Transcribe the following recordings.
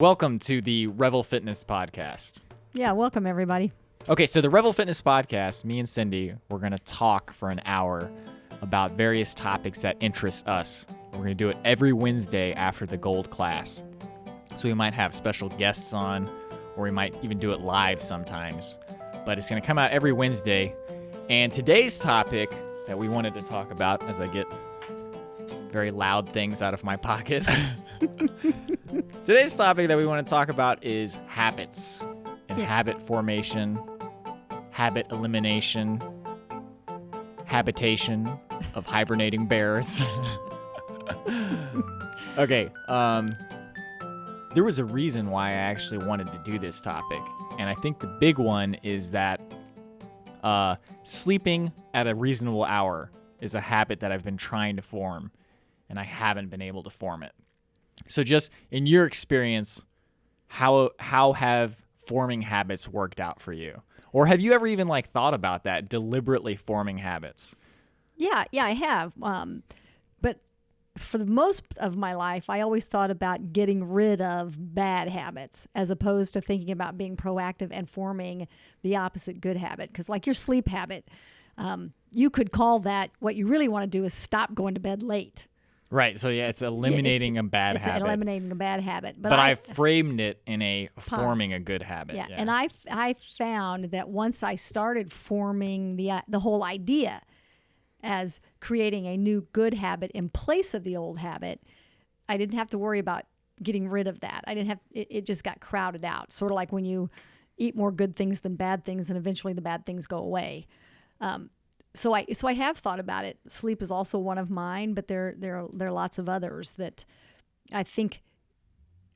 Welcome to the Revel Fitness Podcast. Yeah, welcome everybody. Okay, so the Revel Fitness Podcast, me and Cindy, we're going to talk for an hour about various topics that interest us. We're going to do it every Wednesday after the Gold class. So we might have special guests on, or we might even do it live sometimes. But it's going to come out every Wednesday. And today's topic that we wanted to talk about, as I get very loud things out of my pocket. Today's topic that we want to talk about is habits and habit formation, habit elimination, habitation of hibernating bears. Okay, there was a reason why I actually wanted to do this topic, and I think the big one is that sleeping at a reasonable hour is a habit that I've been trying to form, and I haven't been able to form it. So just in your experience, how have forming habits worked out for you? Or have you ever even thought about that, deliberately forming habits? Yeah, I have. But for the most of my life, I always thought about getting rid of bad habits as opposed to thinking about being proactive and forming the opposite good habit. Because like your sleep habit, you could call that what you really want to do is stop going to bed late. Right. So, it's eliminating a bad habit. It's eliminating a bad habit. But I framed it in a forming a good habit. Yeah. And I found that once I started forming the whole idea as creating a new good habit in place of the old habit, I didn't have to worry about getting rid of that. It just got crowded out. Sort of like when you eat more good things than bad things, and eventually the bad things go away. So I have thought about it. Sleep is also one of mine, but there are lots of others that I think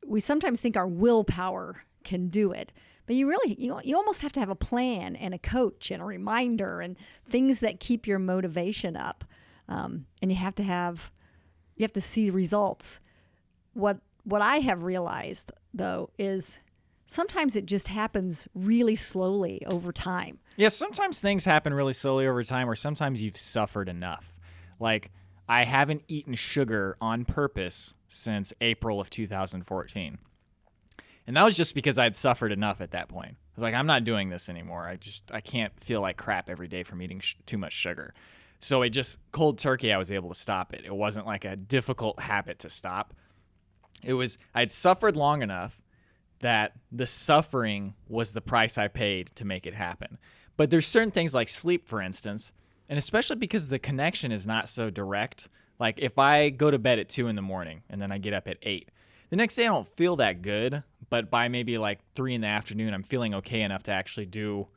we sometimes think our willpower can do it. But you almost have to have a plan and a coach and a reminder and things that keep your motivation up. And you have to see results. What I have realized though is sometimes it just happens really slowly over time. Yeah, sometimes things happen really slowly over time, or sometimes you've suffered enough. Like, I haven't eaten sugar on purpose since April of 2014. And that was just because I'd suffered enough at that point. I was like, I'm not doing this anymore. I can't feel like crap every day from eating too much sugar. So it just, cold turkey, I was able to stop it. It wasn't like a difficult habit to stop. I'd suffered long enough that the suffering was the price I paid to make it happen. But there's certain things like sleep, for instance, and especially because the connection is not so direct. Like if I go to bed at 2 a.m. and then I get up at 8, the next day I don't feel that good, but by maybe 3 p.m, I'm feeling okay enough to actually do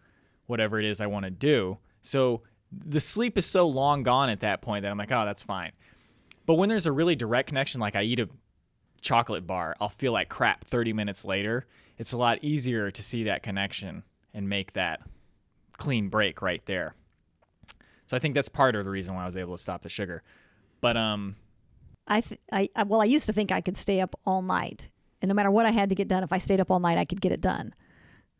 whatever it is I want to do. So the sleep is so long gone at that point that I'm like, oh, that's fine. But when there's a really direct connection, like I eat a chocolate bar, I'll feel like crap 30 minutes later. It's a lot easier to see that connection and make that clean break right there. So I think that's part of the reason why I was able to stop the sugar. But I used to think I could stay up all night, and no matter what I had to get done, if I stayed up all night, I could get it done.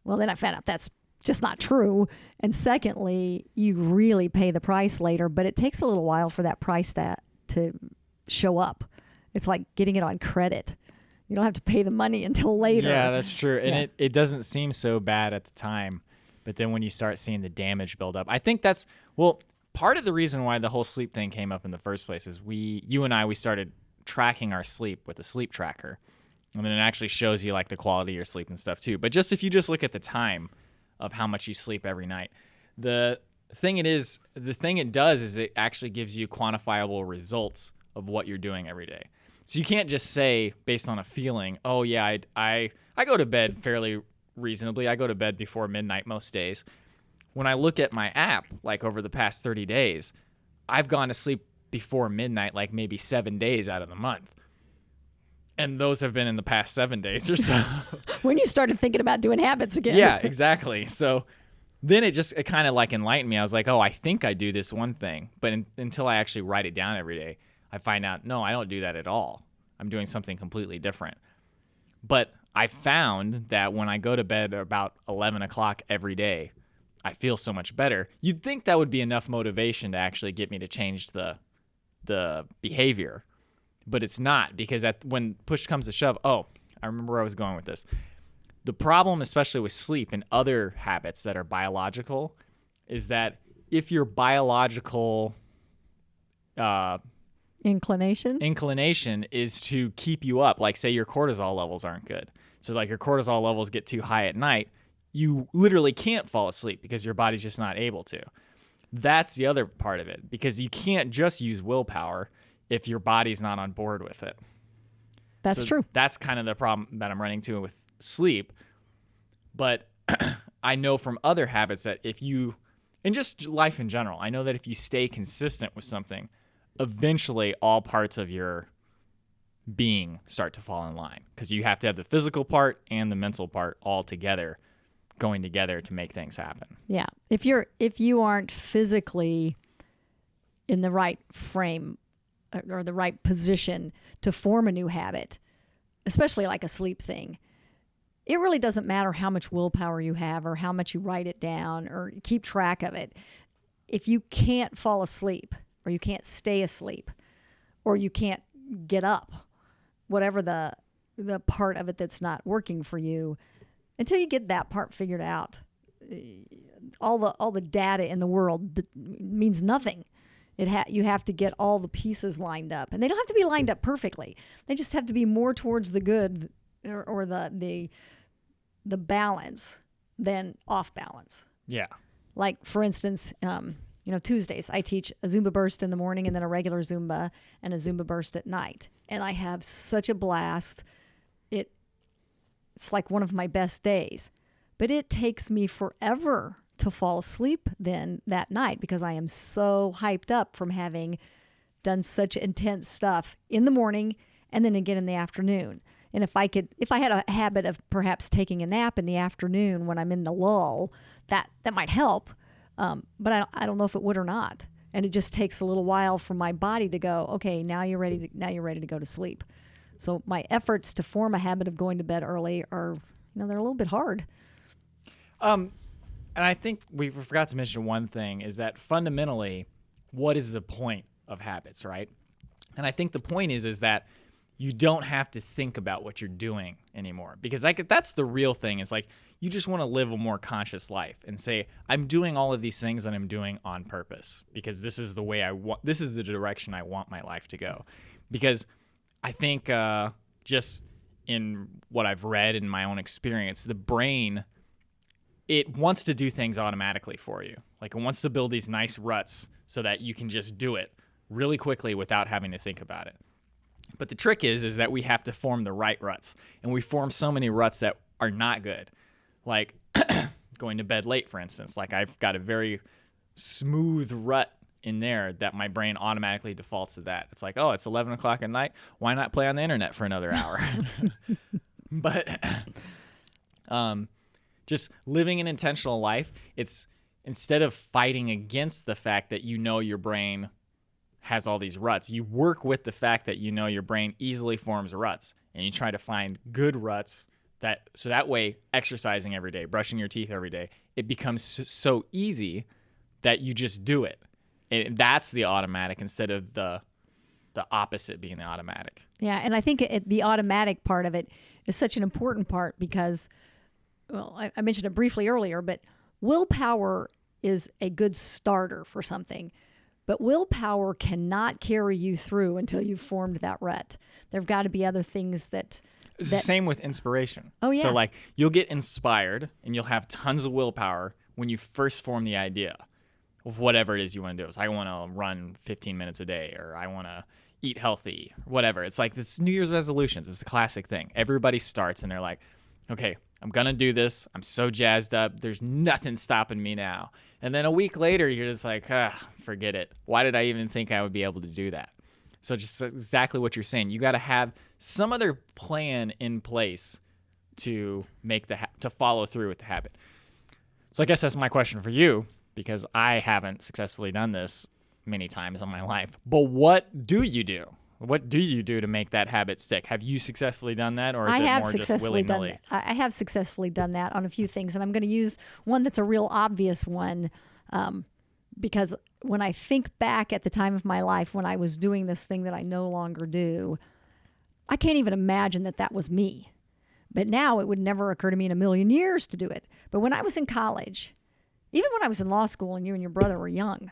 Well, then I found out that's just not true. And secondly, you really pay the price later, but it takes a little while for that price to show up. It's like getting it on credit. You don't have to pay the money until later. Yeah, that's true. And it doesn't seem so bad at the time. But then when you start seeing the damage build up, I think that's, part of the reason why the whole sleep thing came up in the first place is you and I started tracking our sleep with a sleep tracker. And then it actually shows you the quality of your sleep and stuff too. But if you just look at the time of how much you sleep every night, the thing it does is it actually gives you quantifiable results of what you're doing every day. So you can't just say based on a feeling, oh yeah, I go to bed fairly reasonably. I go to bed before midnight most days. When I look at my app, over the past 30 days, I've gone to sleep before midnight, maybe 7 days out of the month. And those have been in the past 7 days or so. When you started thinking about doing habits again. Yeah, exactly. So then it kind of enlightened me. I was like, oh, I think I do this one thing. But until I actually write it down every day, I find out, no, I don't do that at all. I'm doing something completely different. But I found that when I go to bed about 11 o'clock every day, I feel so much better. You'd think that would be enough motivation to actually get me to change the behavior. But it's not, because when push comes to shove, oh, all I remember where I was going with this. The problem, especially with sleep and other habits that are biological, is that if your biological inclination is to keep you up, like say your cortisol levels aren't good. So like your cortisol levels get too high at night, you literally can't fall asleep because your body's just not able to. That's the other part of it, because you can't just use willpower if your body's not on board with it. That's true. That's kind of the problem that I'm running into with sleep. But I know from other habits that if you, and just life in general, I know that if you stay consistent with something, eventually all parts of your being start to fall in line, because you have to have the physical part and the mental part all together, going together to make things happen. Yeah. If you aren't physically in the right frame or the right position to form a new habit, especially like a sleep thing, it really doesn't matter how much willpower you have or how much you write it down or keep track of it. If you can't fall asleep or you can't stay asleep or you can't get up, whatever the part of it that's not working for you, until you get that part figured out, all the data in the world means nothing. You have to get all the pieces lined up, and they don't have to be lined up perfectly. They just have to be more towards the good or the balance than off balance. Yeah. Like for instance, Tuesdays I teach a Zumba burst in the morning and then a regular Zumba and a Zumba burst at night, and I have such a blast. It's like one of my best days, but it takes me forever to fall asleep then that night because I am so hyped up from having done such intense stuff in the morning and then again in the afternoon. And if I had a habit of perhaps taking a nap in the afternoon when I'm in the lull, that might help. But I don't know if it would or not. And it just takes a little while for my body to go, okay, now you're ready to go to sleep. So my efforts to form a habit of going to bed early are, they're a little bit hard. And I think we forgot to mention one thing, is that fundamentally, what is the point of habits, right? And I think the point is that you don't have to think about what you're doing anymore, because that's the real thing. Is like you just want to live a more conscious life and say, I'm doing all of these things and I'm doing on purpose because this is the way this is the direction I want my life to go. Because I think just in what I've read in my own experience, the brain, it wants to do things automatically for you. Like it wants to build these nice ruts so that you can just do it really quickly without having to think about it. But the trick is that we have to form the right ruts. And we form so many ruts that are not good. Like going to bed late, for instance. Like I've got a very smooth rut in there that my brain automatically defaults to that. It's like, oh, it's 11 o'clock at night. Why not play on the internet for another hour? But just living an intentional life, it's instead of fighting against the fact that your brain has all these ruts, you work with the fact that your brain easily forms ruts, and you try to find good ruts so that way exercising every day, brushing your teeth every day, it becomes so easy that you just do it. And that's the automatic instead of the opposite being the automatic. Yeah, and I think the automatic part of it is such an important part because, well, I mentioned it briefly earlier, but willpower is a good starter for something. But willpower cannot carry you through until you've formed that rut. There've got to be other things that... It's the same with inspiration. Oh, yeah. So, like, you'll get inspired and you'll have tons of willpower when you first form the idea of whatever it is you want to do. So I want to run 15 minutes a day, or I want to eat healthy, whatever. It's like this New Year's resolutions. It's a classic thing. Everybody starts and they're like, okay, I'm going to do this. I'm so jazzed up. There's nothing stopping me now. And then a week later, you're just like, forget it. Why did I even think I would be able to do that? So just exactly what you're saying. You got to have some other plan in place to make to follow through with the habit. So I guess that's my question for you, because I haven't successfully done this many times in my life. But what do you do? What do you do to make that habit stick? Have you successfully done that, or is it more just willy-nilly? I have successfully done that on a few things, and I'm going to use one that's a real obvious one because when I think back at the time of my life when I was doing this thing that I no longer do, I can't even imagine that was me. But now it would never occur to me in a million years to do it. But when I was in college, even when I was in law school and you and your brother were young,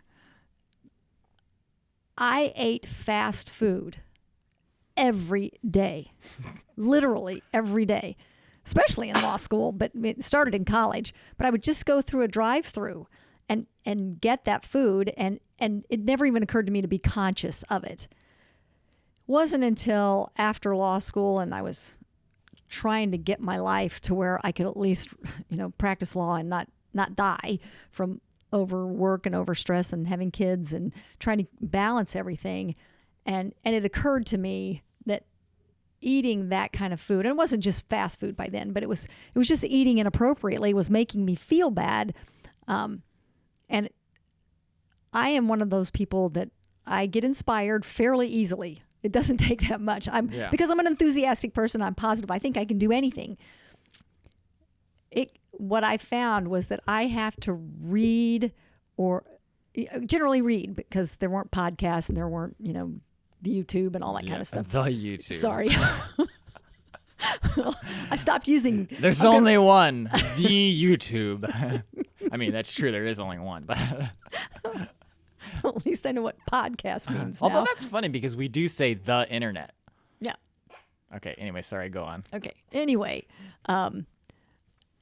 I ate fast food every day, literally every day, especially in law school, but it started in college. But I would just go through a drive-through and get that food, and it never even occurred to me to be conscious of it. Wasn't until after law school and I was trying to get my life to where I could at least, practice law and not die from overwork and overstress and having kids and trying to balance everything. And it occurred to me that eating that kind of food, and it wasn't just fast food by then, but it was just eating inappropriately was making me feel bad. And I am one of those people that I get inspired fairly easily. It doesn't take that much. Because I'm an enthusiastic person, I'm positive. I think I can do anything. What I found was that I have to read, or generally read, because there weren't podcasts and there weren't, the YouTube and all that kind of stuff. The YouTube. Sorry. I stopped using. There's only one, the YouTube. I mean, that's true. There is only one, but well, at least I know what podcast means although now. that's funny because we do say the internet. Yeah. Okay. Anyway, sorry. Go on. Okay. Anyway,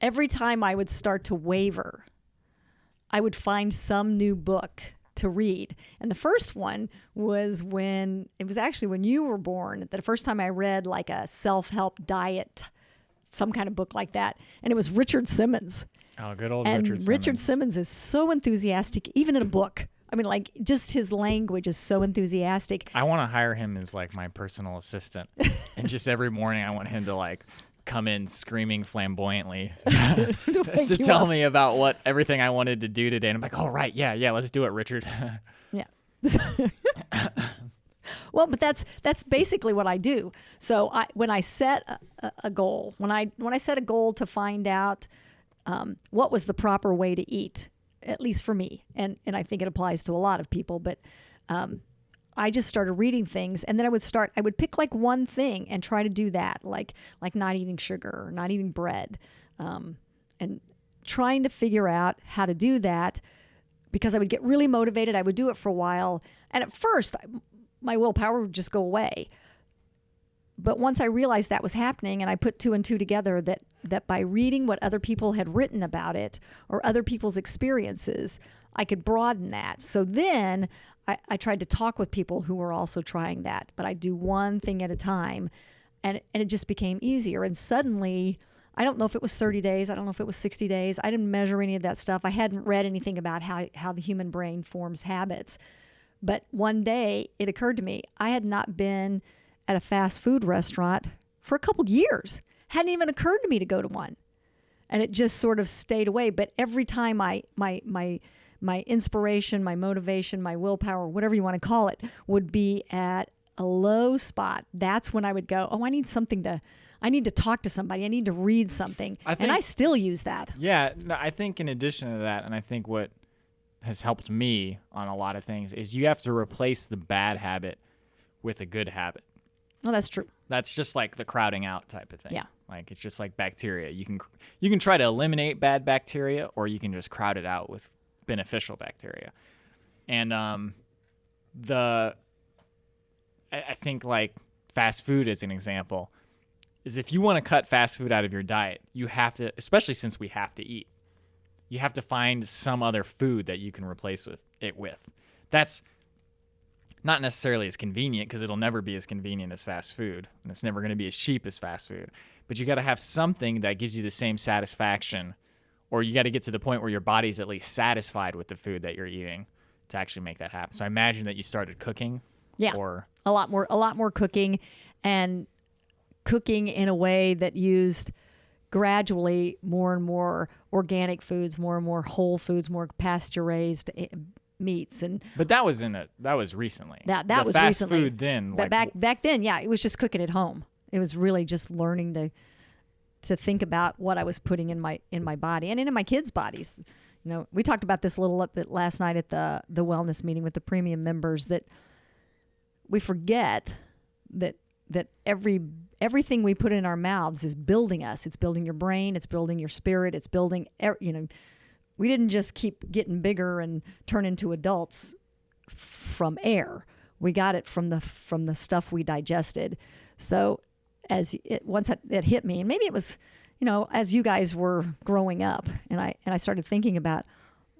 every time I would start to waver, I would find some new book to read. And the first one was when you were born, the first time I read like a self-help diet, some kind of book like that. And it was Richard Simmons. Oh, good old and Richard Simmons. Richard Simmons is so enthusiastic, even in a book. I mean, like, just his language is so enthusiastic. I want to hire him as like my personal assistant. And just every morning I want him to like come in screaming flamboyantly to tell me about everything I wanted to do today. And I'm like, oh, right. Yeah, let's do it, Richard. Yeah. Well, but that's basically what I do. So when I set a goal, when I set a goal to find out what was the proper way to eat, at least for me, and I think it applies to a lot of people, but I just started reading things, and then I would pick like one thing and try to do that, like not eating sugar or not eating bread, and trying to figure out how to do that, because I would get really motivated. I would do it for a while, and at first my willpower would just go away. But once I realized that was happening, and I put two and two together, that by reading what other people had written about it or other people's experiences, I could broaden that. So then I tried to talk with people who were also trying that, but I do one thing at a time, and it just became easier. And suddenly, I don't know if it was 30 days, I don't know if it was 60 days, I didn't measure any of that stuff. I hadn't read anything about how the human brain forms habits. But one day it occurred to me, I had not been at a fast food restaurant for a couple years. Hadn't even occurred to me to go to one. And it just sort of stayed away. But every time my inspiration, my motivation, my willpower, whatever you want to call it, would be at a low spot, that's when I would go, oh, I need to talk to somebody. I need to read something. And I still use that. Yeah, no, I think in addition to that, and I think what has helped me on a lot of things, is you have to replace the bad habit with a good habit. Oh, that's true. That's just like the crowding out type of thing. Yeah. Like it's just like bacteria. You can try to eliminate bad bacteria, or you can just crowd it out with beneficial bacteria. And I think like fast food as an example is, if you want to cut fast food out of your diet, you have to, especially since we have to eat, you have to find some other food that you can replace it with. That's not necessarily as convenient, because it'll never be as convenient as fast food, and it's never going to be as cheap as fast food. But you got to have something that gives you the same satisfaction, or you got to get to the point where your body's at least satisfied with the food that you're eating to actually make that happen. So I imagine that you started cooking. Yeah, or a lot more cooking, and cooking in a way that used gradually more and more organic foods, more and more whole foods, more pasture-raised meats. But that was recently. That was fast recently. Food then. But back then, yeah, it was just cooking at home. It was really just learning to think about what I was putting in my body and in my kids' bodies. We talked about this a little bit last night at the wellness meeting with the premium members, that we forget that that everything we put in our mouths is building us. It's building your brain. It's building your spirit. It's building, we didn't just keep getting bigger and turn into adults from air. We got it from the stuff we digested. So once it hit me, and maybe it was, as you guys were growing up, and I started thinking about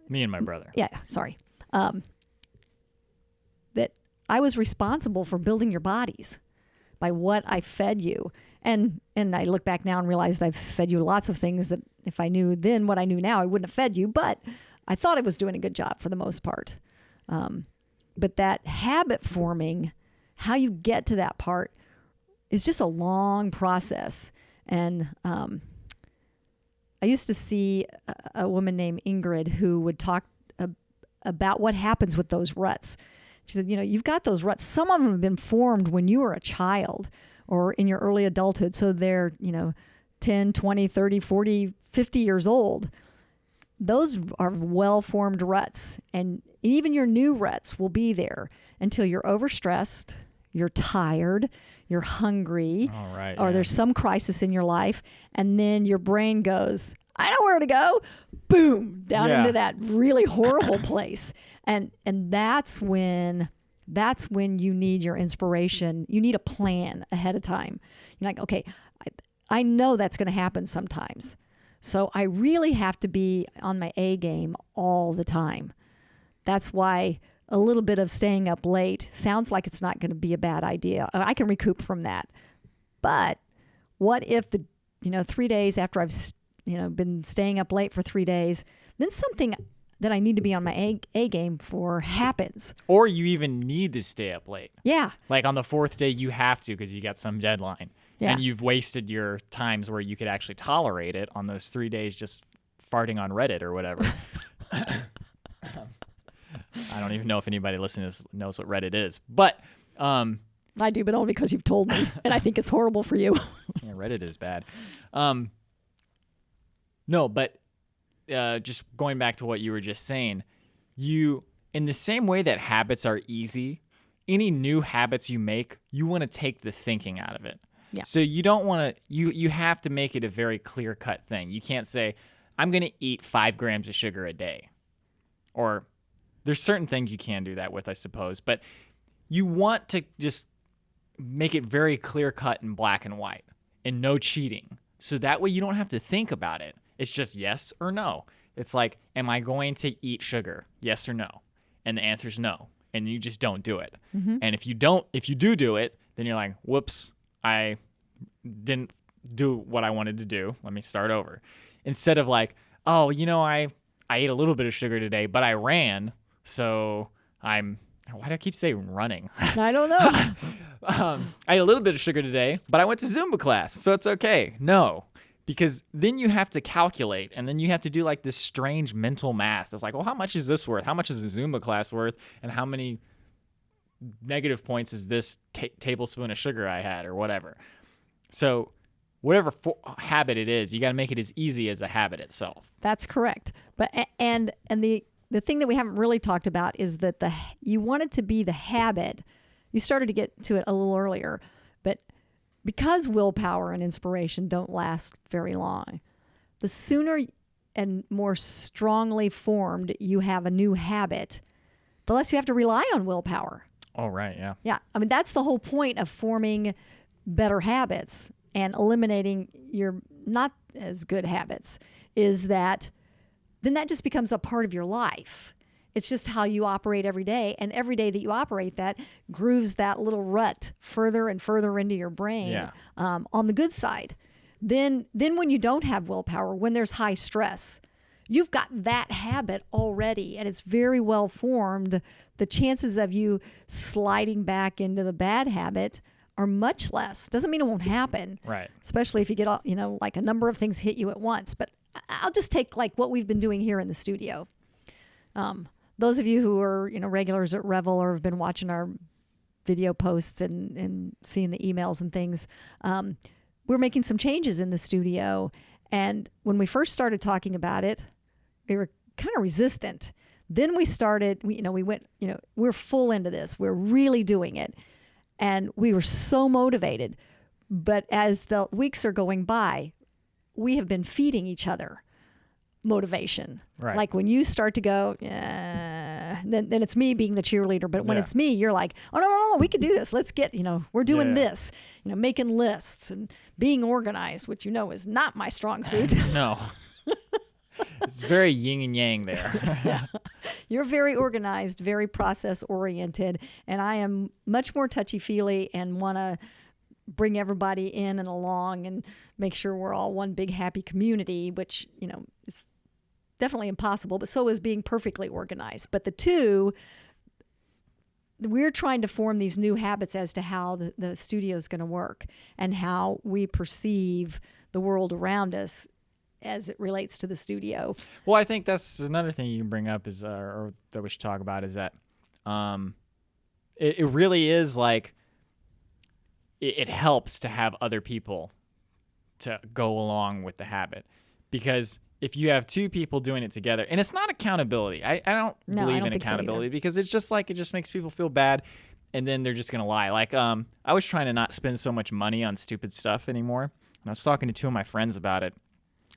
me and my brother. Yeah, sorry. That I was responsible for building your bodies by what I fed you. And I look back now and realized I've fed you lots of things that if I knew then what I knew now, I wouldn't have fed you. But I thought I was doing a good job for the most part. But that habit forming, how you get to that part, is just a long process. And I used to see a woman named Ingrid who would talk about what happens with those ruts. She said, you've got those ruts. Some of them have been formed when you were a child or in your early adulthood. So they're, 10, 20, 30, 40, 50 years old. Those are well-formed ruts. And even your new ruts will be there until you're overstressed, you're tired, you're hungry, or there's some crisis in your life. And then your brain goes, I know where to go. Boom, down into that really horrible place. And that's when you need your inspiration. You need a plan ahead of time. You're like, okay, I know that's going to happen sometimes. So I really have to be on my A game all the time. That's why a little bit of staying up late sounds like it's not going to be a bad idea. I can recoup from that. But what if 3 days after I've been staying up late for 3 days, then something that I need to be on my A game for happens. Or you even need to stay up late. Yeah. Like on the 4th day, you have to because you got some deadline. Yeah. And you've wasted your times where you could actually tolerate it on those 3 days just farting on Reddit or whatever. I don't even know if anybody listening to this knows what Reddit is. But I do, but only because you've told me. And I think it's horrible for you. Yeah, Reddit is bad. No, but just going back to what you were just saying, in the same way that habits are easy, any new habits you make, you want to take the thinking out of it. Yeah. So you don't want to, you have to make it a very clear-cut thing. You can't say, I'm going to eat 5 grams of sugar a day. Or there's certain things you can do that with, I suppose. But you want to just make it very clear-cut and black and white and no cheating. So that way you don't have to think about it. It's just yes or no. It's like, am I going to eat sugar? Yes or no? And the answer is no. And you just don't do it. Mm-hmm. And if you do it, then you're like, whoops, I didn't do what I wanted to do. Let me start over. Instead of like, oh, I ate a little bit of sugar today, but I ran. So why do I keep saying running? I don't know. I ate a little bit of sugar today, but I went to Zumba class. So it's okay. No. Because then you have to calculate, and then you have to do like this strange mental math. It's like, well, how much is this worth? How much is a Zumba class worth? And how many negative points is this tablespoon of sugar I had or whatever? So whatever habit it is, you got to make it as easy as the habit itself. That's correct. But and the thing that we haven't really talked about is that you want it to be the habit. You started to get to it a little earlier, but because willpower and inspiration don't last very long, the sooner and more strongly formed you have a new habit, the less you have to rely on willpower. Oh, right, yeah. Yeah, I mean, that's the whole point of forming better habits and eliminating your not as good habits, is that then that just becomes a part of your life. It's just how you operate every day. And every day that you operate that grooves that little rut further and further into your brain on the good side. Then when you don't have willpower, when there's high stress, you've got that habit already and it's very well formed. The chances of you sliding back into the bad habit are much less. Doesn't mean it won't happen. Right. Especially if you get, like a number of things hit you at once. But I'll just take like what we've been doing here in the studio. Those of you who are, regulars at Revel or have been watching our video posts and seeing the emails and things, we're making some changes in the studio. And when we first started talking about it, we were kind of resistant. Then we started, we went, we're full into this. We're really doing it. And we were so motivated. But as the weeks are going by, we have been feeding each other motivation. Right. Like when you start to go, yeah, then it's me being the cheerleader. But when it's me, you're like, oh, no, we can do this. Let's get, we're doing this, making lists and being organized, which is not my strong suit. No. It's very yin and yang there. Yeah. You're very organized, very process oriented, and I am much more touchy-feely and want to bring everybody in and along and make sure we're all one big happy community, which, is definitely impossible, but so is being perfectly organized. But the two, we're trying to form these new habits as to how the studio is going to work and how we perceive the world around us as it relates to the studio. Well, I think that's another thing you can bring up is, or that we should talk about is that it really is like it helps to have other people to go along with the habit, because if you have two people doing it together, and it's not accountability. I don't believe in accountability because it's just like it just makes people feel bad, and then they're just gonna lie. Like I was trying to not spend so much money on stupid stuff anymore, and I was talking to two of my friends about it.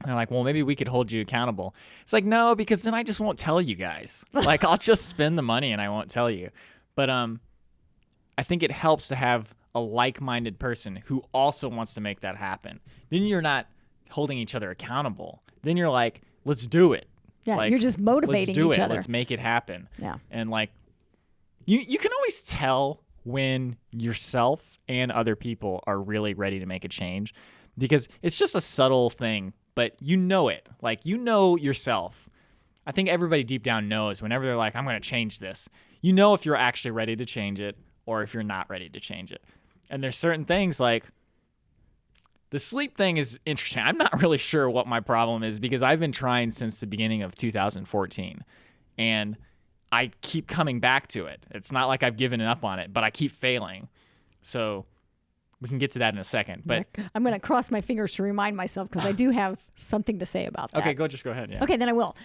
And they're like, well, maybe we could hold you accountable. It's like, no, because then I just won't tell you guys. Like, I'll just spend the money and I won't tell you. But I think it helps to have a like-minded person who also wants to make that happen. Then you're not holding each other accountable. Then you're like, let's do it. Yeah, like, you're just motivating let's do each it. other. Let's make it happen. Yeah. And like, you can always tell when yourself and other people are really ready to make a change, because it's just a subtle thing. But you know it. Like, you know yourself. I think everybody deep down knows whenever they're like, I'm going to change this. You know if you're actually ready to change it or if you're not ready to change it. And there's certain things like the sleep thing is interesting. I'm not really sure what my problem is because I've been trying since the beginning of 2014. And I keep coming back to it. It's not like I've given up on it, but I keep failing. So we can get to that in a second, but I'm going to cross my fingers to remind myself because I do have something to say about that. Okay, just go ahead. Yeah. Okay, then I will.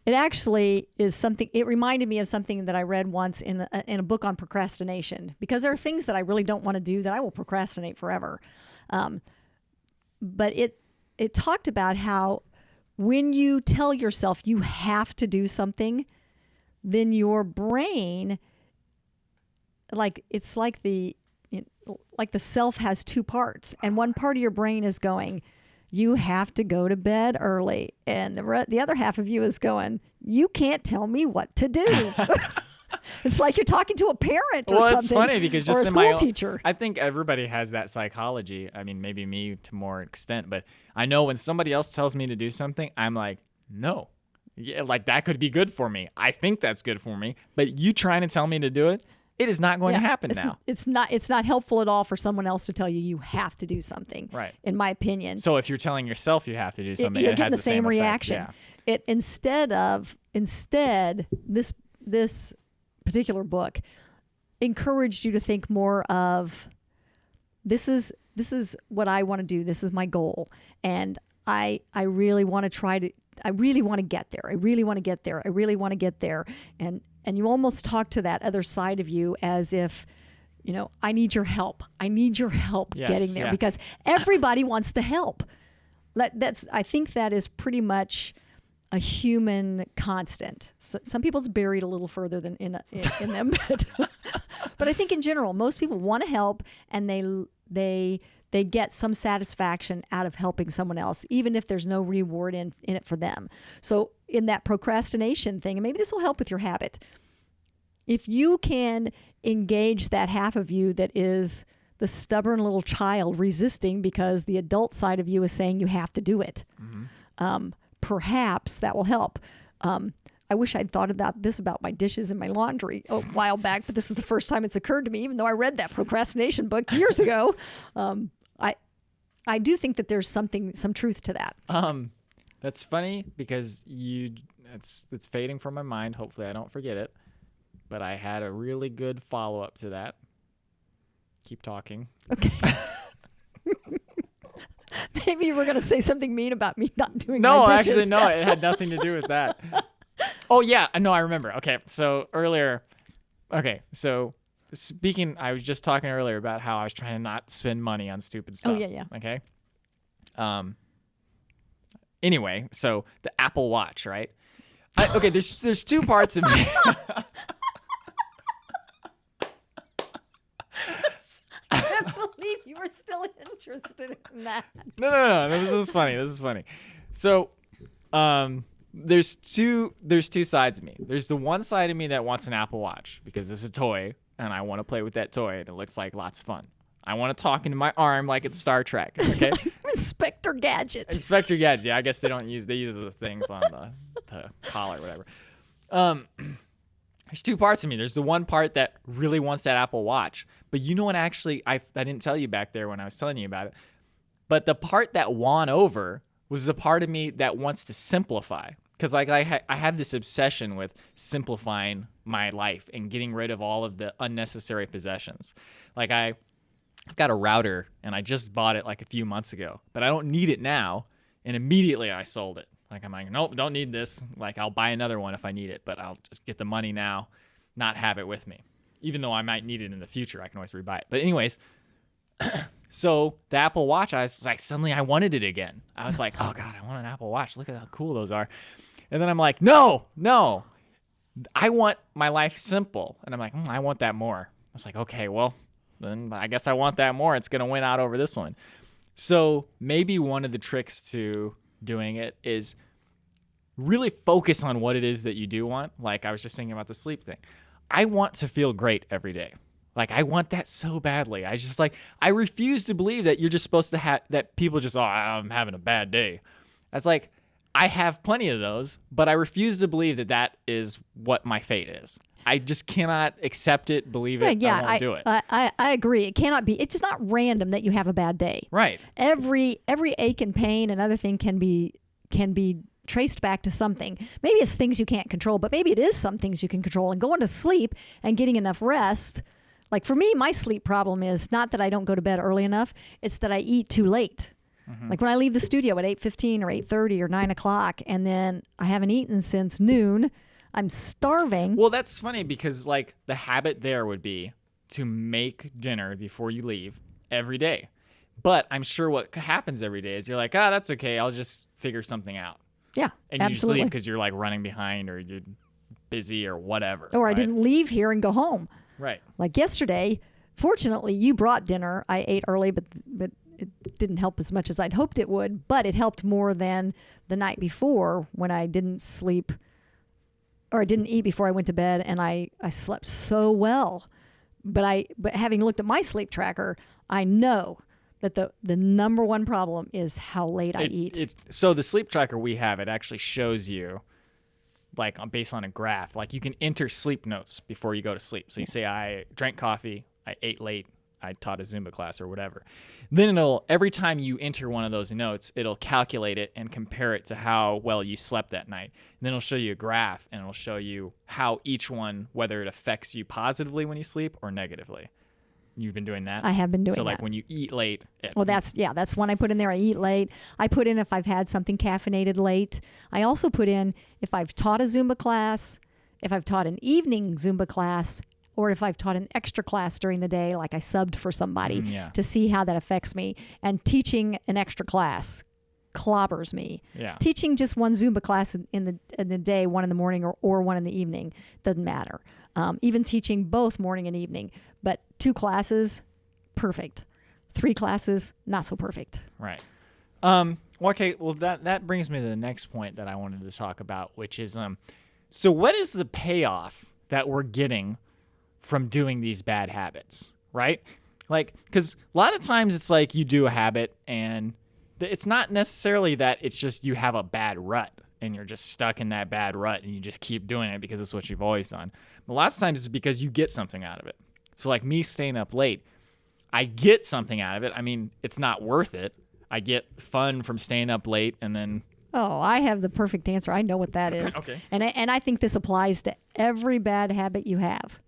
It actually is something. It reminded me of something that I read once in a book on procrastination, because there are things that I really don't want to do that I will procrastinate forever. But it talked about how when you tell yourself you have to do something, then your brain, it's like the self has two parts, and one part of your brain is going, you have to go to bed early, and the other half of you is going, you can't tell me what to do. It's like you're talking to a parent or something. Well, it's funny because just or a in school teacher. I think everybody has that psychology. I mean, maybe me to more extent, but I know when somebody else tells me to do something, I'm like, no. Yeah, like that could be good for me. I think that's good for me, but you trying to tell me to do it? It is not going to happen now. It's not helpful at all for someone else to tell you have to do something. Right. In my opinion. So if you're telling yourself you have to do something, you're it getting has the same reaction. Yeah. Instead, this particular book encouraged you to think more of, this is what I want to do. This is my goal, and I really want to I really want to get there. I really want to get there. I really want to get there. And you almost talk to that other side of you as if, I need your help. I need your help getting there, because everybody wants to help. I think that is pretty much a human constant. So, some people it's buried a little further than in them, but I think in general, most people want to help, and they get some satisfaction out of helping someone else, even if there's no reward in it for them. So in that procrastination thing, and maybe this will help with your habit, if you can engage that half of you that is the stubborn little child resisting because the adult side of you is saying you have to do it, perhaps that will help. I wish I'd thought about this about my dishes and my laundry a while back, but this is the first time it's occurred to me, even though I read that procrastination book years ago. I do think that there's some truth to that. That's funny because it's fading from my mind. Hopefully I don't forget it. But I had a really good follow-up to that. Keep talking. Okay. Maybe you were going to say something mean about me not doing my dishes. No, actually, no. It had nothing to do with that. Oh, yeah. No, I remember. Okay, so earlier. Okay, so speaking, I was just talking earlier about how I was trying to not spend money on stupid stuff. Oh, yeah. Okay. Anyway, so the Apple Watch, right? Okay, there's two parts of me. I can't believe you were still interested in that. No. This is funny. So, there's two sides of me. There's the one side of me that wants an Apple Watch because it's a toy and I want to play with that toy and it looks like lots of fun. I want to talk into my arm like it's Star Trek. Okay. Inspector Gadget. Inspector Gadget. Yeah, I guess they use the things on the collar or whatever. There's two parts of me. There's the one part that really wants that Apple Watch. But you know what, actually, I didn't tell you back there when I was telling you about it. But the part that won over was the part of me that wants to simplify. Because like I have this obsession with simplifying my life and getting rid of all of the unnecessary possessions. Like I've got a router, and I just bought it like a few months ago. But I don't need it now. And immediately I sold it. Like, I'm like, nope, don't need this. Like, I'll buy another one if I need it, but I'll just get the money now, not have it with me. Even though I might need it in the future, I can always rebuy it. But anyways, so the Apple Watch, I was like, suddenly I wanted it again. I was like, oh God, I want an Apple Watch. Look at how cool those are. And then I'm like, no, I want my life simple. And I'm like, I want that more. I was like, okay, well, then I guess I want that more. It's going to win out over this one. So maybe one of the tricks to doing it is really focus on what it is that you do want. Like I was just thinking about the sleep thing. I want to feel great every day. Like I want that so badly. I refuse to believe that you're just supposed to have that people just, oh, I'm having a bad day. That's like, I have plenty of those, but I refuse to believe that that is what my fate is. I just cannot accept it, believe it. Yeah, I won't do it. I agree. It cannot be. It's just not random that you have a bad day. Right. Every ache and pain and other thing can be traced back to something. Maybe it's things you can't control, but maybe it is some things you can control. And going to sleep and getting enough rest. Like for me, my sleep problem is not that I don't go to bed early enough. It's that I eat too late. Mm-hmm. Like when I leave the studio at 8:15 or 8:30 or 9 o'clock, and then I haven't eaten since noon. I'm starving. Well, that's funny because like the habit there would be to make dinner before you leave every day. But I'm sure what happens every day is you're like, that's okay. I'll just figure something out. Yeah, and absolutely. You just leave because you're like running behind or you're busy or whatever. Or right? I didn't leave here and go home. Right. Like yesterday, fortunately, you brought dinner. I ate early, but it didn't help as much as I'd hoped it would. But it helped more than the night before when I didn't sleep. Or I didn't eat before I went to bed, and I slept so well. But having looked at my sleep tracker, I know that the number one problem is how late I eat. So the sleep tracker we have, it actually shows you, like based on a graph, like you can enter sleep notes before you go to sleep. So you say, I drank coffee, I ate late, I taught a Zumba class or whatever. Then every time you enter one of those notes, it'll calculate it and compare it to how well you slept that night. And then it'll show you a graph and it'll show you how each one, whether it affects you positively when you sleep or negatively. You've been doing that? I have been doing that. So like when you eat late. Well, that's one I put in there. I eat late. I put in if I've had something caffeinated late. I also put in if I've taught a Zumba class, if I've taught an evening Zumba class, or if I've taught an extra class during the day, like I subbed for somebody, to see how that affects me. And teaching an extra class clobbers me. Yeah. Teaching just one Zumba class in the day, one in the morning or one in the evening, doesn't matter. Even teaching both morning and evening. But 2 classes, perfect. 3 classes, not so perfect. Right. Okay, well, that brings me to the next point that I wanted to talk about, which is, so what is the payoff that we're getting from doing these bad habits, right? Like, because a lot of times it's like you do a habit and it's not necessarily that it's just you have a bad rut and you're just stuck in that bad rut and you just keep doing it because it's what you've always done. But lots of times it's because you get something out of it. So like me staying up late, I get something out of it. I mean, it's not worth it. I get fun from staying up late and then... Oh, I have the perfect answer. I know what that is. Okay. And I think this applies to every bad habit you have.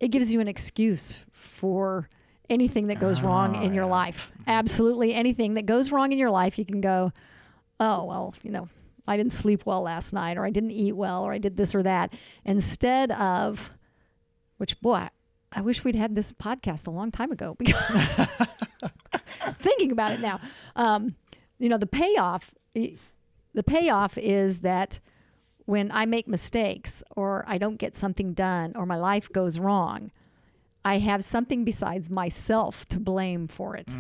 It gives you an excuse for anything that goes wrong in your life. Absolutely anything that goes wrong in your life, you can go, oh, well, I didn't sleep well last night, or I didn't eat well, or I did this or that. Instead of which, boy, I wish we'd had this podcast a long time ago because thinking about it now, the payoff is that when I make mistakes or I don't get something done or my life goes wrong, I have something besides myself to blame for it.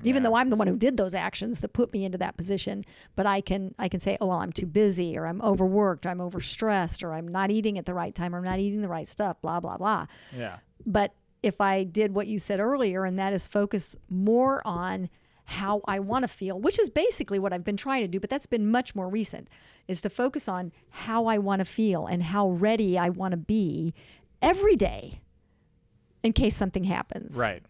Even though I'm the one who did those actions that put me into that position, but I can say, oh, well, I'm too busy, or I'm overworked, or I'm overstressed, or I'm not eating at the right time, or I'm not eating the right stuff, blah, blah, blah. Yeah. But if I did what you said earlier, and that is focus more on how I want to feel, which is basically what I've been trying to do, but that's been much more recent, is to focus on how I want to feel and how ready I want to be every day in case something happens. Right.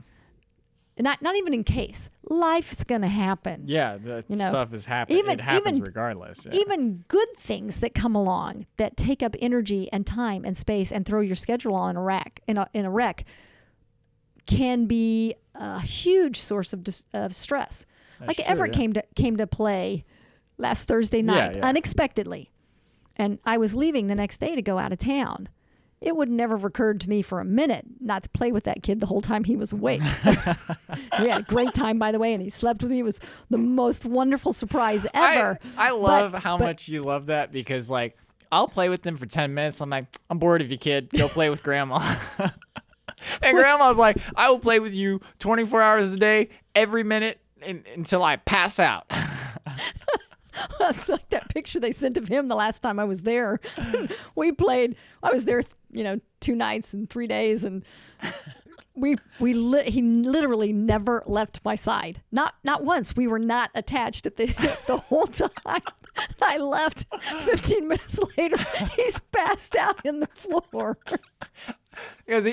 Not even in case. Life's going to happen. Yeah, stuff is happening. It happens regardless. Yeah. Even good things that come along that take up energy and time and space and throw your schedule on a wreck can be a huge source of stress. That's like true, Everett came to play last Thursday night unexpectedly, and I was leaving the next day to go out of town. It would never have occurred to me for a minute not to play with that kid the whole time he was awake. We had a great time, by the way, and he slept with me. It was the most wonderful surprise ever. I love how much you love that, because like I'll play with them for 10 minutes. I'm like, I'm bored of you, kid. Go play with grandma. And grandma's like, I will play with you 24 hours a day, every minute until I pass out. It's like that picture they sent of him the last time I was there. We played. I was there, 2 nights and 3 days, and he literally never left my side. Not once. We were not attached at the whole time. I left. 15 minutes later, he's passed out in the floor. Because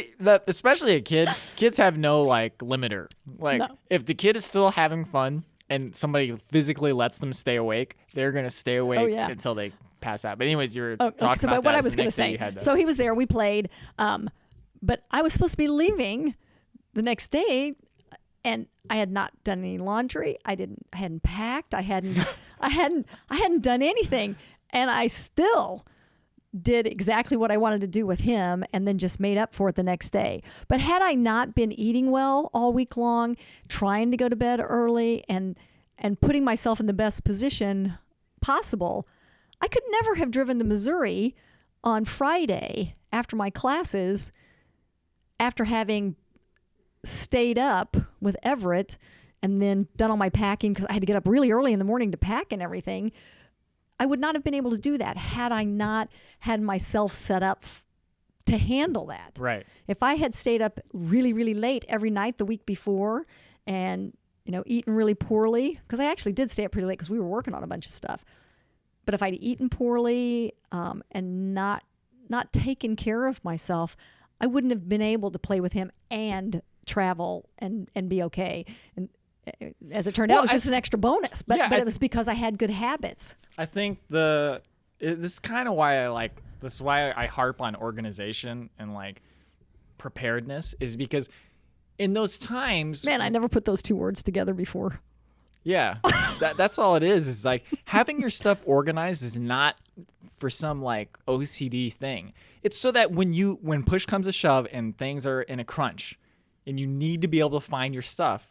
especially a kid, kids have no like limiter. Like if the kid is still having fun and somebody physically lets them stay awake, they're gonna stay awake until they pass out. But anyways, you were talking about what that. I was gonna say. So he was there. We played, but I was supposed to be leaving the next day, and I had not done any laundry. I hadn't packed. I hadn't done anything, and I still did exactly what I wanted to do with him, and then just made up for it the next day. But had I not been eating well all week long, trying to go to bed early, and putting myself in the best position possible, I could never have driven to Missouri on Friday after my classes, after having stayed up with Everett and then done all my packing, because I had to get up really early in the morning to pack and everything. I would not have been able to do that had I not had myself set up to handle that. Right. If I had stayed up really, really late every night the week before and, eaten really poorly, because I actually did stay up pretty late because we were working on a bunch of stuff. But if I'd eaten poorly and not taken care of myself, I wouldn't have been able to play with him and travel and be okay. And as it turned out, it was just an extra bonus. But it was because I had good habits. I think this is kind of why this is why I harp on organization and like preparedness, is because in those times, man, I never put those two words together before. Yeah, that's all it is like having your stuff organized is not for some like OCD thing. It's so that when push comes to shove and things are in a crunch and you need to be able to find your stuff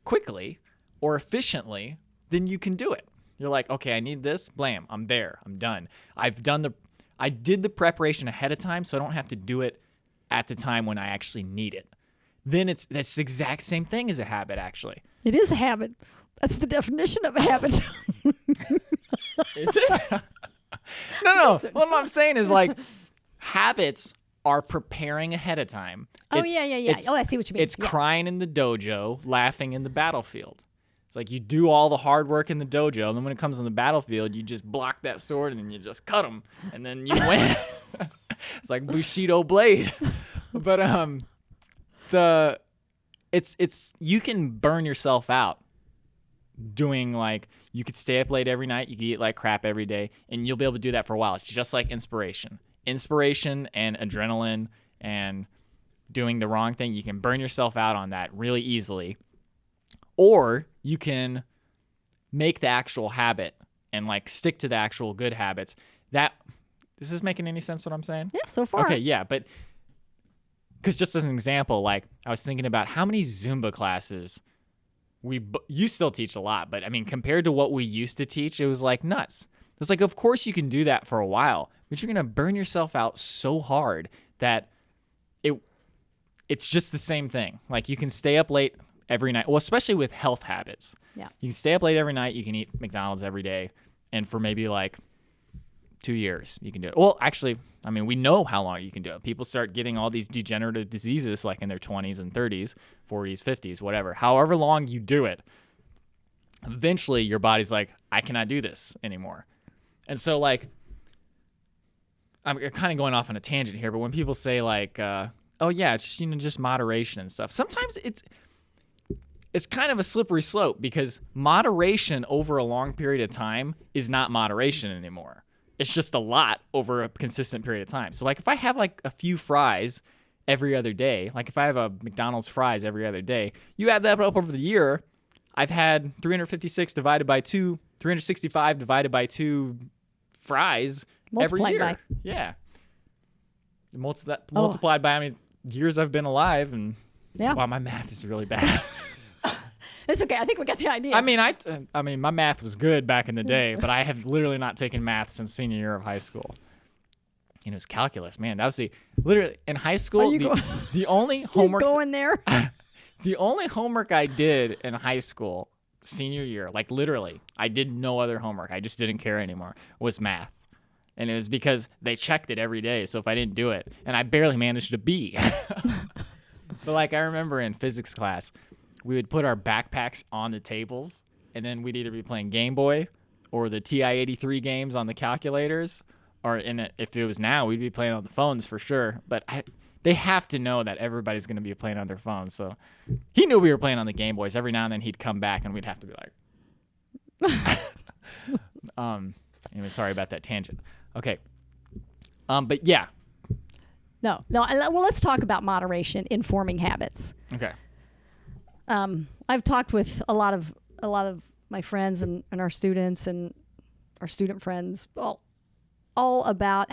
quickly or efficiently, then you can do it. You're like, okay, I need this, blam, I'm there, I'm done. I did the preparation ahead of time, so I don't have to do it at the time when I actually need it. Then that's the exact same thing as a habit, actually. It is a habit. That's the definition of a habit. Is it? No. What I'm saying is like habits are preparing ahead of time. Yeah. Oh, I see what you mean. It's crying in the dojo, laughing in the battlefield. It's like you do all the hard work in the dojo, and then when it comes on the battlefield, you just block that sword and then you just cut them, and then you win. It's like Bushido blade. But it's you can burn yourself out doing like, you could stay up late every night, you could eat like crap every day, and you'll be able to do that for a while. It's just like inspiration and adrenaline and doing the wrong thing. You can burn yourself out on that really easily, or you can make the actual habit and like stick to the actual good habits. Is this making any sense what I'm saying? Yeah, so far. Okay, yeah, but because just as an example, like I was thinking about how many Zumba classes you still teach a lot, but I mean, compared to what we used to teach, it was like nuts. It's like, of course you can do that for a while, but you're going to burn yourself out so hard that it's just the same thing. Like you can stay up late every night. Well, especially with health habits. Yeah. You can stay up late every night. You can eat McDonald's every day. And for maybe like 2 years, you can do it. Well, actually, I mean, we know how long you can do it. People start getting all these degenerative diseases like in their 20s and 30s, 40s, 50s, whatever. However long you do it, eventually your body's like, I cannot do this anymore. And so like, I'm kind of going off on a tangent here, but when people say like, oh yeah, it's just, just moderation and stuff. Sometimes it's kind of a slippery slope because moderation over a long period of time is not moderation anymore. It's just a lot over a consistent period of time. So like if I have like a few fries every other day, like if I have a McDonald's fries every other day, you add that up over the year, I've had 356 divided by 2, 365 divided by 2 fries every year. By. Yeah. Multiplied by how many years I've been alive, and wow, my math is really bad. It's okay. I think we got the idea. I mean, my math was good back in the day, but I have literally not taken math since senior year of high school. And it was calculus, man. That was literally in high school. The only homework going there. The only homework I did in high school, senior year, like literally, I did no other homework. I just didn't care anymore. Was math. And it was because they checked it every day. So if I didn't do it, and I barely managed a B. But like I remember in physics class, we would put our backpacks on the tables, and then we'd either be playing Game Boy or the TI-83 games on the calculators, or if it was now, we'd be playing on the phones for sure. But they have to know that everybody's going to be playing on their phones. So he knew we were playing on the Game Boys. Every now and then he'd come back, and we'd have to be like, anyway, sorry about that tangent. Okay. But yeah. No. Well, let's talk about moderation in forming habits. Okay. I've talked with a lot of my friends and our students and our student friends all about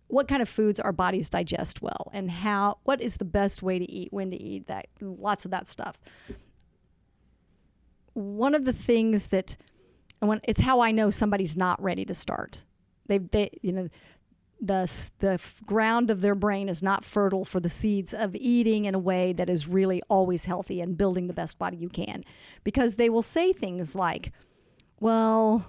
what kind of foods our bodies digest well, and what is the best way to eat, when to eat, that, lots of that stuff. One of the things it's how I know somebody's not ready to start. The ground of their brain is not fertile for the seeds of eating in a way that is really always healthy and building the best body you can, because they will say things like, well,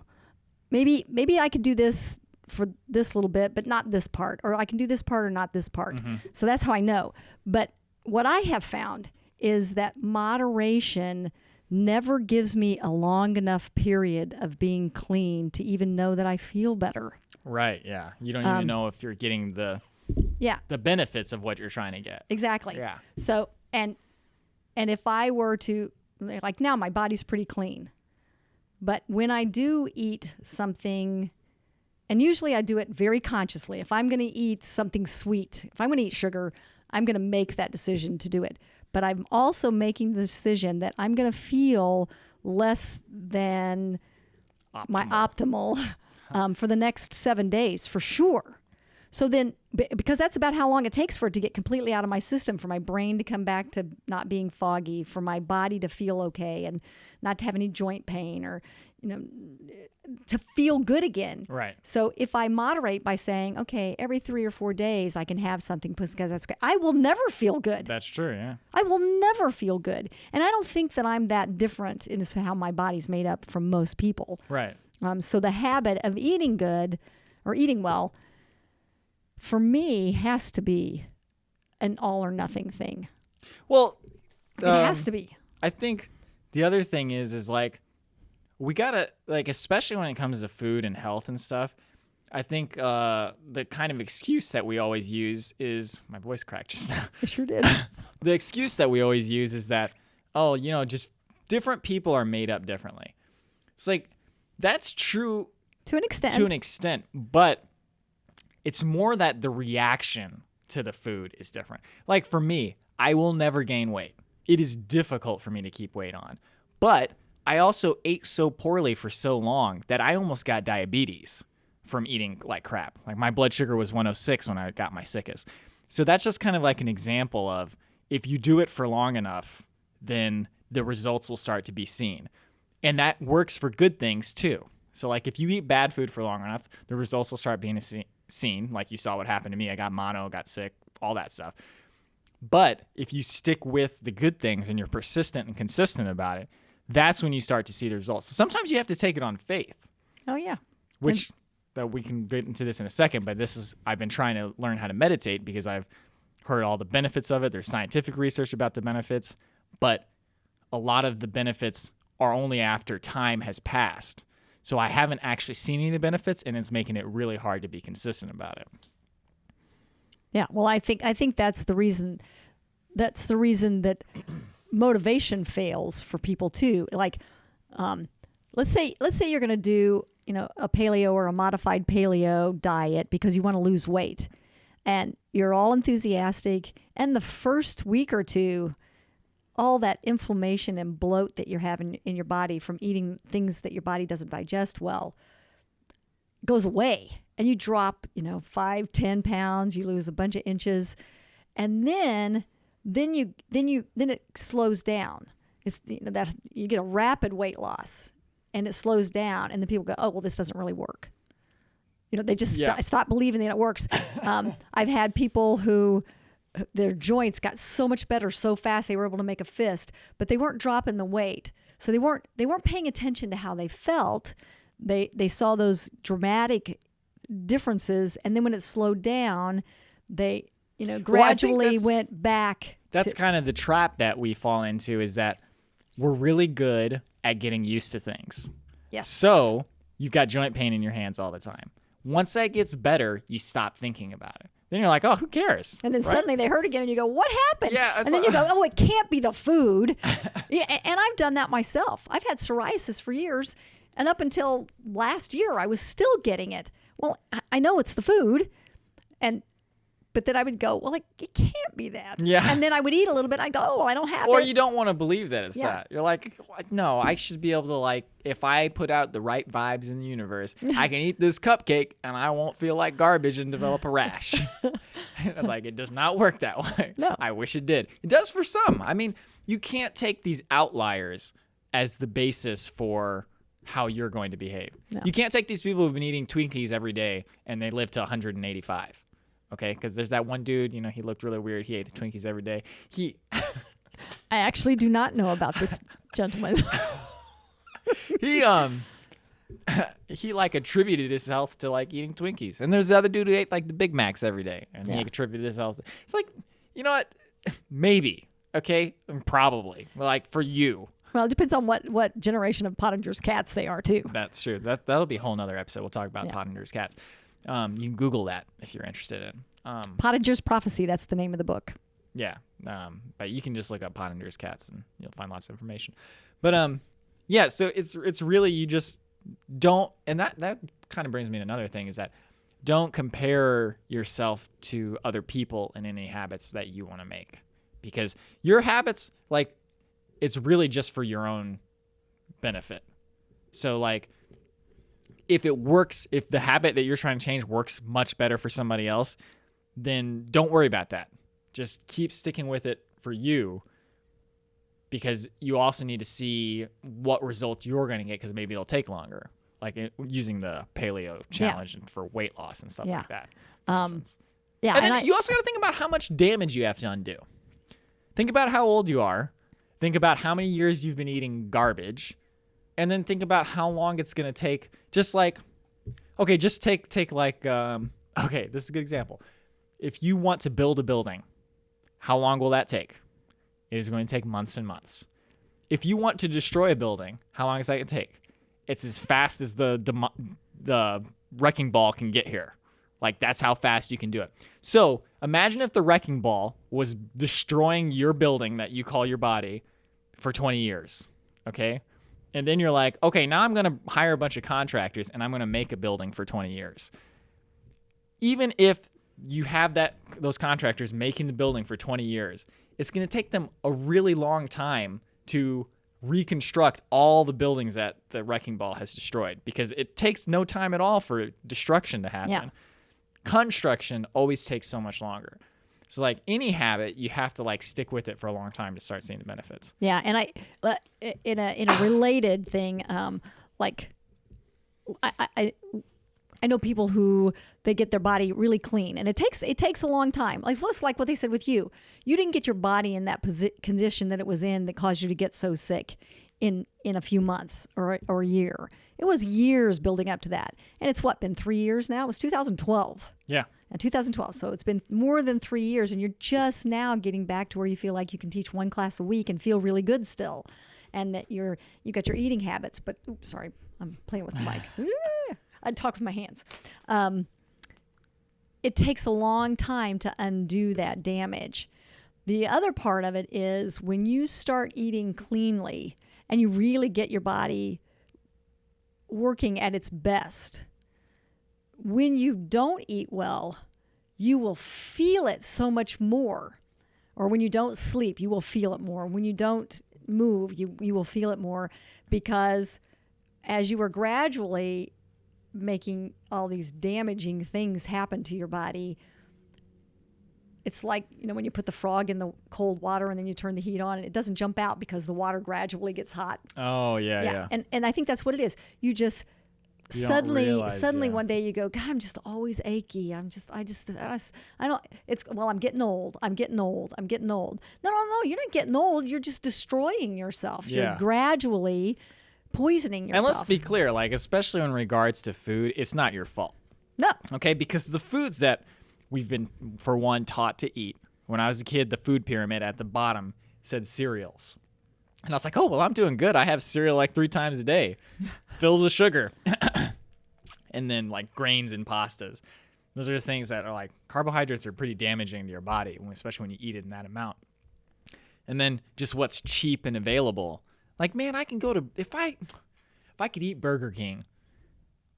maybe I could do this for this little bit, but not this part, or I can do this part or not this part. Mm-hmm. So that's how I know. But what I have found is that moderation never gives me a long enough period of being clean to even know that I feel better. Right, yeah. You don't even know if you're getting the benefits of what you're trying to get. Exactly. Yeah. So, and if I were to, like now my body's pretty clean, but when I do eat something, and usually I do it very consciously, if I'm going to eat something sweet, if I'm going to eat sugar, I'm going to make that decision to do it. But I'm also making the decision that I'm going to feel less than my optimal for the next 7 days, for sure. So then, because that's about how long it takes for it to get completely out of my system, for my brain to come back to not being foggy, for my body to feel okay and not to have any joint pain, or, to feel good again. Right. So if I moderate by saying, okay, every 3 or 4 days I can have something because that's great, I will never feel good. That's true, yeah. I will never feel good. And I don't think that I'm that different in how my body's made up from most people. Right. So the habit of eating good or eating well, for me, has to be an all or nothing thing. Well, it has to be. I think the other thing is like, we gotta, like, especially when it comes to food and health and stuff, I think the kind of excuse that we always use is, my voice cracked just now. It sure did. The excuse that we always use is that, just different people are made up differently. It's like, that's true to an extent, but it's more that the reaction to the food is different. Like for me, I will never gain weight. It is difficult for me to keep weight on, but I also ate so poorly for so long that I almost got diabetes from eating like crap. Like my blood sugar was 106 when I got my sickest. So that's just kind of like an example of if you do it for long enough, then the results will start to be seen. And that works for good things too. So like if you eat bad food for long enough, the results will start being seen. Like you saw what happened to me. I got mono, got sick, all that stuff. But if you stick with the good things and you're persistent and consistent about it, that's when you start to see the results. So sometimes you have to take it on faith. Oh, yeah. Which that we can get into this in a second, but I've been trying to learn how to meditate because I've heard all the benefits of it. There's scientific research about the benefits, but a lot of the benefits are only after time has passed. So I haven't actually seen any of the benefits, and it's making it really hard to be consistent about it. Yeah, well, I think that's the reason. That's the reason that motivation fails for people too. Like, let's say you're going to do a paleo or a modified paleo diet because you want to lose weight, and you're all enthusiastic. And the first week or two, all that inflammation and bloat that you're having in your body from eating things that your body doesn't digest well goes away. And you drop, 5-10 pounds, you lose a bunch of inches, and then it slows down. It's that you get a rapid weight loss, and it slows down, and then people go, oh well, this doesn't really work. They just stop believing that it works. I've had people who their joints got so much better so fast they were able to make a fist, but they weren't dropping the weight, so they weren't paying attention to how they felt. They saw those dramatic differences, and then when it slowed down, they gradually went back. That's kind of the trap that we fall into, is that we're really good at getting used to things. Yes. So you've got joint pain in your hands all the time. Once that gets better, you stop thinking about it. Then you're like, oh, who cares? And then suddenly they hurt again, and you go, what happened? Yeah. And then you go, oh, it can't be the food. Yeah, and I've done that myself. I've had psoriasis for years, and up until last year, I was still getting it. Well, I know it's the food, but then I would go, well, it can't be that. Yeah. And then I would eat a little bit. I go, oh, well, I don't have it. Or you don't want to believe that it's that. You're like, no, I should be able to, if I put out the right vibes in the universe, I can eat this cupcake and I won't feel like garbage and develop a rash. It does not work that way. No. I wish it did. It does for some. I mean, you can't take these outliers as the basis for how you're going to behave. No. You can't take these people who've been eating Twinkies every day and they live to 185. Okay, because there's that one dude, he looked really weird. He ate the Twinkies every day. I actually do not know about this gentleman. He attributed his health to eating Twinkies. And there's the other dude who ate the Big Macs every day, and he attributed his health. It's you know what? Maybe. Okay, probably. For you. Well, it depends on what generation of Pottinger's cats they are too. That's true. That'll be a whole nother episode. We'll talk about Pottinger's cats. You can Google that if you're interested in. Pottinger's Prophecy, that's the name of the book. Yeah, but you can just look up Pottinger's cats and you'll find lots of information. But yeah, so it's really, you just don't, and that kind of brings me to another thing, is that don't compare yourself to other people in any habits that you want to make, because your habits, it's really just for your own benefit. So if it works, if the habit that you're trying to change works much better for somebody else, then don't worry about that. Just keep sticking with it for you, because you also need to see what results you're going to get, because maybe it'll take longer, using the paleo challenge for weight loss and stuff like that. And then you also got to think about how much damage you have to undo. Think about how old you are. Think about how many years you've been eating garbage. And then think about how long it's going to take. This is a good example. If you want to build a building, how long will that take? It is going to take months and months. If you want to destroy a building, how long is that going to take? It's as fast as the wrecking ball can get here. That's how fast you can do it. So imagine if the wrecking ball was destroying your building that you call your body for 20 years, okay? And then you're like, okay, now I'm going to hire a bunch of contractors and I'm going to make a building for 20 years. Even if you have those contractors making the building for 20 years, it's going to take them a really long time to reconstruct all the buildings that the wrecking ball has destroyed, because it takes no time at all for destruction to happen. Yeah. Construction always takes so much longer. So like any habit, you have to like stick with it for a long time to start seeing the benefits. Yeah, and in a related thing, like I know people who they get their body really clean, and it takes a long time. Like it's like what they said with you. You didn't get your body in that condition that it was in that caused you to get so sick in a few months or a year. It was years building up to that, and it's been 3 years now. It was 2012. Yeah. In 2012. So it's been more than 3 years, and you're just now getting back to where you feel like you can teach one class a week and feel really good still, and that you got your eating habits. But oops, sorry, I'm playing with the mic. I talk with my hands. It takes a long time to undo that damage. The other part of it is when you start eating cleanly and you really get your body working at its best. When you don't eat well, you will feel it so much more. Or when you don't sleep, you will feel it more. When you don't move, you will feel it more, because as you are gradually making all these damaging things happen to your body, it's like, when you put the frog in the cold water and then you turn the heat on, and it doesn't jump out because the water gradually gets hot. Oh, yeah. And I think that's what it is. You just suddenly one day you go, God, I'm just always achy. I don't, I'm getting old. I'm getting old. No, you're not getting old. You're just destroying yourself. Yeah. You're gradually poisoning yourself. And let's be clear, like, especially in regards to food, it's not your fault. No. Okay, because the foods that we've been, for one, taught to eat. When I was a kid, the food pyramid at the bottom said cereals. And I was like, oh, well, I'm doing good. I have cereal like 3 times a day, filled with sugar. And then like grains and pastas. Those are the things that are like, carbohydrates are pretty damaging to your body, especially when you eat it in that amount. And then just what's cheap and available. Like, man, I can go to, if I could eat Burger King,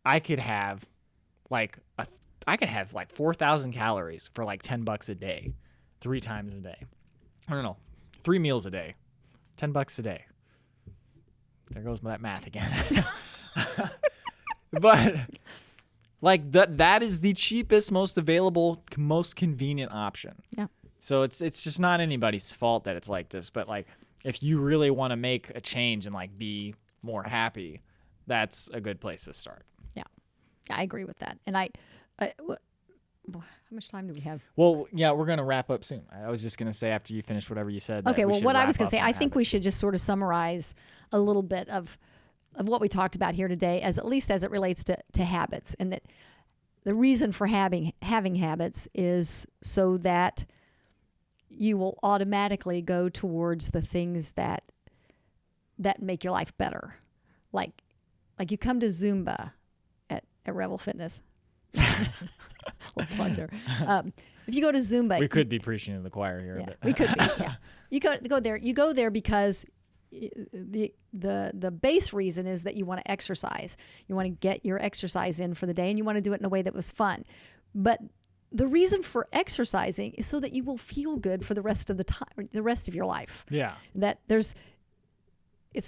I could have like 4,000 calories for like $10 a day, 3 times a day. I don't know, 3 meals a day, $10 a day. There goes that math again. But like that is the cheapest, most available, most convenient option. Yeah. So it's just not anybody's fault that it's like this. But like, if you really want to make a change and like be more happy, that's a good place to start. Yeah, I agree with that. And how much time do we have? Well, yeah, we're going to wrap up soon. I was just going to say, after you finish whatever you said. Okay, well, what I was going to say, I think we habits. should just sort of summarize a little bit of what we talked about here today, at least as it relates to habits. And that the reason for having habits is so that you will automatically go towards the things that make your life better. Like you come to Zumba at Revel Fitness. Little plug there. If you go to Zumba, We could be preaching to the choir here. yeah, But. we could be. Yeah, you go there. You go there because the base reason is that you want to exercise. You want to get your exercise in for the day, and you want to do it in a way that was fun. But the reason for exercising is so that you will feel good for the rest of the time, the rest of your life. Yeah.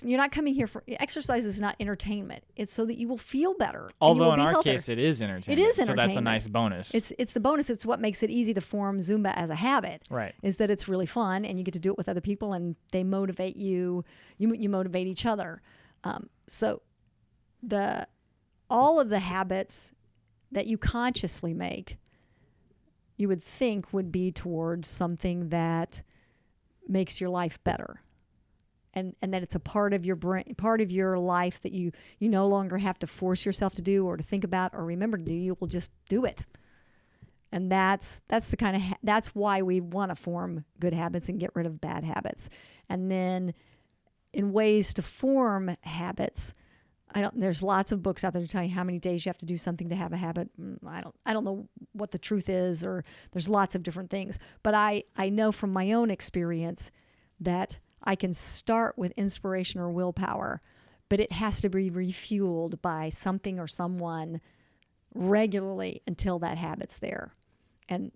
You're not coming here for exercise. Is not entertainment. It's so that you will feel better. Although in our case, it is entertainment. It is So that's a entertainment. nice bonus. It's the bonus. It's what makes it easy to form Zumba as a habit. Right. Is that it's really fun, and you get to do it with other people, and they motivate you. You motivate each other. So all of the habits that you consciously make, you would think would be towards something that makes your life better. And that it's a part of your brain, part of your life that you no longer have to force yourself to do or to think about or remember to do. You will just do it. And that's the kind of that's why we want to form good habits and get rid of bad habits. And then in ways to form habits, there's lots of books out there to tell you how many days you have to do something to have a habit. I don't know what the truth is, or there's lots of different things. But I know from my own experience that I can start with inspiration or willpower, but it has to be refueled by something or someone regularly until that habit's there. And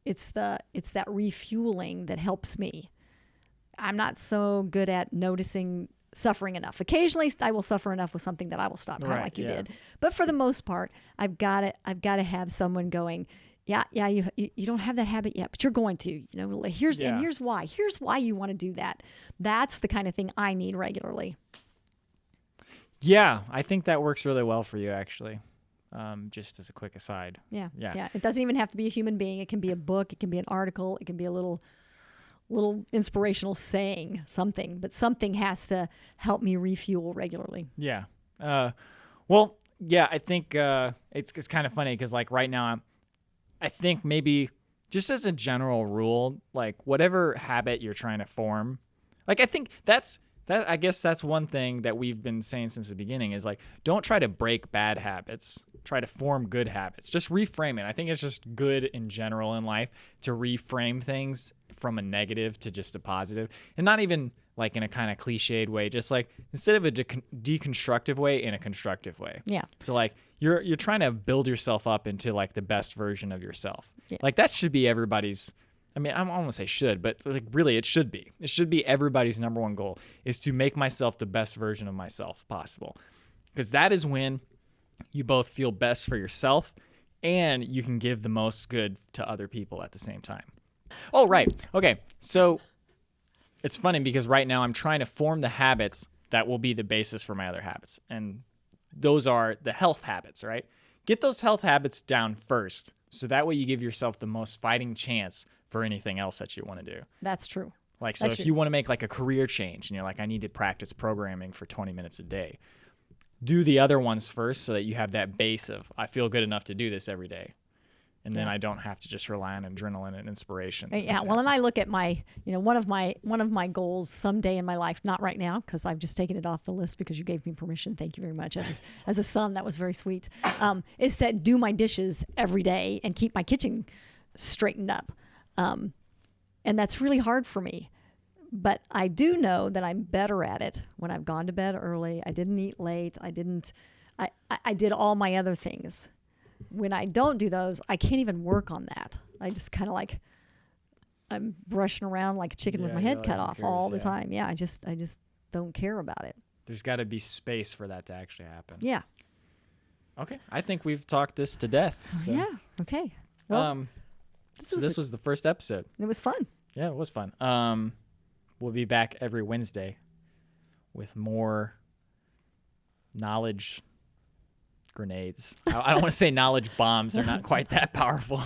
it's that refueling that helps me. I'm not so good at noticing suffering enough. Occasionally I will suffer enough with something that I will stop, kind of like you did. But for the most part, I've got to have someone going, Yeah, you don't have that habit yet, but you're going to. Here's Yeah. and here's why. Here's why you want to do that. That's the kind of thing I need regularly. Yeah, I think that works really well for you, actually. Just as a quick aside. Yeah. Yeah. It doesn't even have to be a human being. It can be a book. It can be an article. It can be a little inspirational saying, something. But something has to help me refuel regularly. Yeah. Well, yeah, I think it's kind of funny because like right now, I think maybe just as a general rule, like whatever habit you're trying to form, like I think I guess that's one thing that we've been saying since the beginning is like, don't try to break bad habits. Try to form good habits. Just reframe it. I think it's just good in general in life to reframe things from a negative to just a positive, and not even like in a kind of cliched way, just like instead of a deconstructive way, in a constructive way. Yeah. So like you're trying to build yourself up into like the best version of yourself. Yeah. Like that should be everybody's. I mean, I don't want to say should, but like really it should be. It should be everybody's number one goal is to make myself the best version of myself possible. Because that is when you both feel best for yourself and you can give the most good to other people at the same time. Oh, right. Okay. So it's funny because right now I'm trying to form the habits that will be the basis for my other habits. And those are the health habits, right? Get those health habits down first. So that way you give yourself the most fighting chance for anything else that you want to do. That's true. Like, so That's if true. you want to make like a career change and you're like, I need to practice programming for 20 minutes a day, do the other ones first so that you have that base of, I feel good enough to do this every day. And then I don't have to just rely on adrenaline and inspiration. Yeah. Well, and I look at my, one of my goals someday in my life, not right now, because I've just taken it off the list because you gave me permission. Thank you very much. As a son, that was very sweet. Is to do my dishes every day and keep my kitchen straightened up. And that's really hard for me. But I do know that I'm better at it when I've gone to bed early. I didn't eat late. I did all my other things. When I don't do those, I can't even work on that. I just kind of like, I'm brushing around like a chicken with my head cut off all the time. Yeah, I just don't care about it. There's got to be space for that to actually happen. Yeah. Okay. I think we've talked this to death. So. Yeah. Okay. Well, this was the first episode. It was fun. Yeah, it was fun. We'll be back every Wednesday with more knowledge grenades. I don't want to say knowledge bombs. They're not quite that powerful.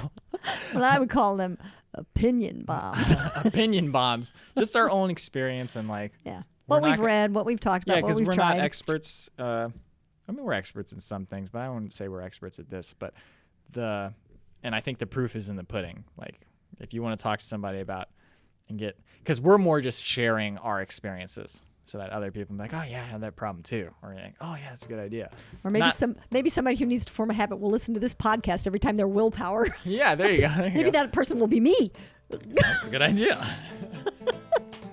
Well, I would call them opinion bombs. Opinion bombs. Just our own experience and like. Yeah. What we've read, what we've talked about, yeah, what we've we're tried. not experts. I mean, we're experts in some things, but I wouldn't say we're experts at this. But and I think the proof is in the pudding. Like, if you want to talk to somebody about because we're more just sharing our experiences so that other people can be like, oh yeah, I have that problem too. Or you're like, oh yeah, that's a good idea. Or maybe somebody who needs to form a habit will listen to this podcast every time their willpower. Yeah, there you go. Maybe that person will be me. That's a good idea.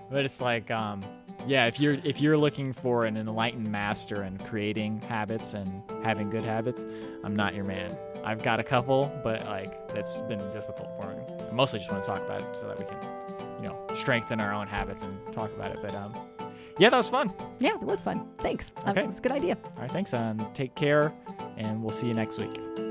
But it's like, yeah, if you're looking for an enlightened master in creating habits and having good habits, I'm not your man. I've got a couple, but like that's been difficult for me. I mostly just want to talk about it so that we can, strengthen our own habits and talk about it. But yeah, that was fun. Yeah, it was fun. Thanks. Okay. It was a good idea. All right, thanks. Take care, and we'll see you next week.